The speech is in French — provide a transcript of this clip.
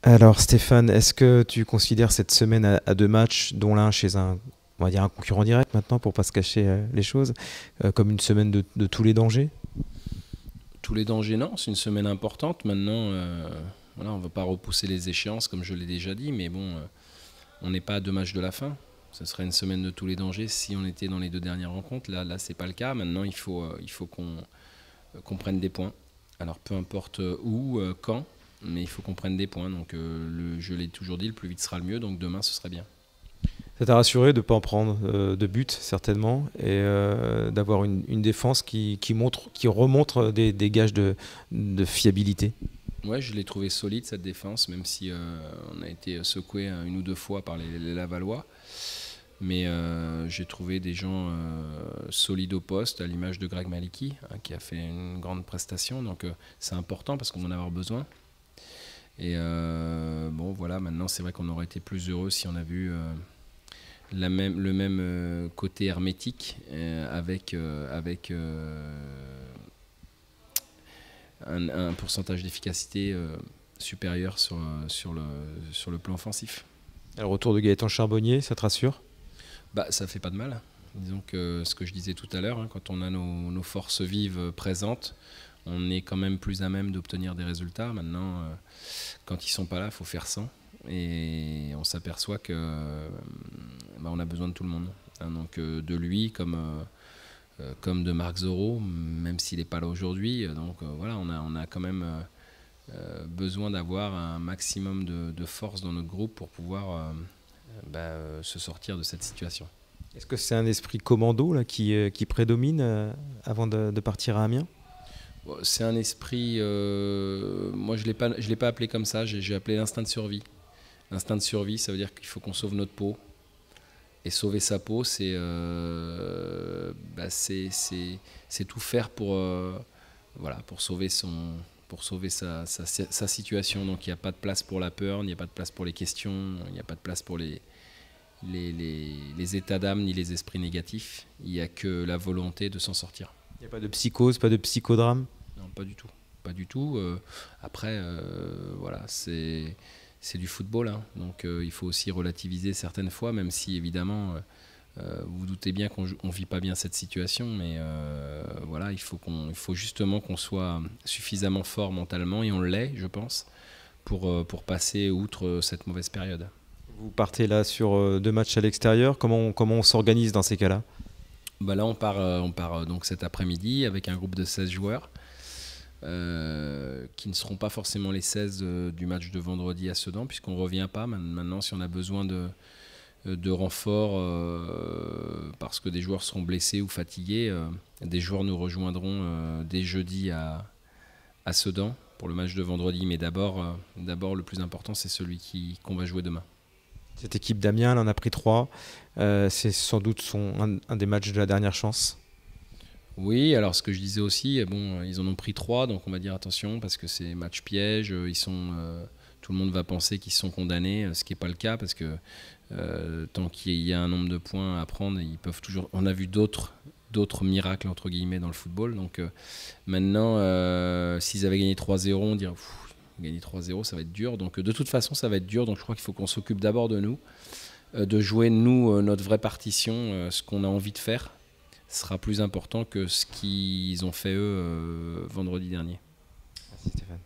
Alors Stéphane, est-ce que tu considères cette semaine à deux matchs, dont l'un chez on va dire un concurrent direct maintenant pour pas se cacher les choses, comme une semaine de tous les dangers? Tous les dangers, non, c'est une semaine importante. Maintenant, voilà, on ne va pas repousser les échéances, comme je l'ai déjà dit, mais bon, on n'est pas à deux matchs de la fin. Ce serait une semaine de tous les dangers si on était dans les deux dernières rencontres. Là, c'est pas le cas. Maintenant, il faut qu'on prenne des points. Alors, peu importe où, quand, mais il faut qu'on prenne des points. Donc, je l'ai toujours dit, le plus vite sera le mieux. Donc, demain, ce serait bien. Ça t'a rassuré de ne pas en prendre de but, certainement, et d'avoir une défense qui remontre des gages de fiabilité. Ouais, je l'ai trouvé solide cette défense, même si on a été secoué une ou deux fois par les Lavallois. Mais j'ai trouvé des gens solides au poste, à l'image de Greg Maliki, hein, qui a fait une grande prestation. Donc c'est important parce qu'on va en avoir besoin. Et bon, voilà, maintenant c'est vrai qu'on aurait été plus heureux si on a vu le même côté hermétique avec un pourcentage d'efficacité supérieur sur le plan offensif. Le retour de Gaëtan Charbonnier, ça te rassure? Bah, ça fait pas de mal. Disons que ce que je disais tout à l'heure, hein, quand on a nos forces vives présentes, on est quand même plus à même d'obtenir des résultats. Maintenant, quand ils sont pas là, il faut faire sans. Et on s'aperçoit que bah, on a besoin de tout le monde. Hein, donc de lui comme de Marc Zorro, même s'il n'est pas là aujourd'hui. Donc voilà, on a quand même besoin d'avoir un maximum de force dans notre groupe pour pouvoir se sortir de cette situation. Est-ce que c'est un esprit commando là, qui prédomine avant de partir à Amiens? Bon, c'est un esprit, moi je l'ai pas appelé comme ça, j'ai appelé l'instinct de survie. L'instinct de survie, ça veut dire qu'il faut qu'on sauve notre peau. Et sauver sa peau, c'est tout faire voilà, pour sauver sa situation. Donc il n'y a pas de place pour la peur, il n'y a pas de place pour les questions, il n'y a pas de place pour les états d'âme ni les esprits négatifs. Il n'y a que la volonté de s'en sortir. Il n'y a pas de psychose, pas de psychodrame? Non, pas du tout. Pas du tout. Après, voilà, c'est du football, hein. Donc il faut aussi relativiser certaines fois, même si évidemment, vous vous doutez bien qu'on ne vit pas bien cette situation, mais voilà, il faut justement qu'on soit suffisamment fort mentalement, et on l'est, je pense, pour passer outre cette mauvaise période. Vous partez là sur deux matchs à l'extérieur. Comment on s'organise dans ces cas-là? Bah là, on part donc cet après-midi avec un groupe de 16 joueurs. Qui ne seront pas forcément les 16 du match de vendredi à Sedan, puisqu'on ne revient pas. Maintenant, si on a besoin de renforts parce que des joueurs seront blessés ou fatigués, des joueurs nous rejoindront dès jeudi à Sedan pour le match de vendredi. Mais d'abord, le plus important, c'est celui qu'on va jouer demain. Cette équipe d'Amiens, elle en a pris trois. C'est sans doute un des matchs de la dernière chance. Oui, alors ce que je disais aussi, bon, ils en ont pris trois, donc on va dire attention parce que c'est match piège. Tout le monde va penser qu'ils sont condamnés, ce qui n'est pas le cas parce que tant qu'il y a un nombre de points à prendre, ils peuvent toujours. On a vu d'autres miracles entre guillemets dans le football. Donc maintenant, s'ils avaient gagné 3-0, on dirait gagner 3-0, ça va être dur. Donc de toute façon, ça va être dur. Donc je crois qu'il faut qu'on s'occupe d'abord de nous, de jouer nous notre vraie partition, ce qu'on a envie de faire sera plus important que ce qu'ils ont fait eux vendredi dernier. Merci Stéphane.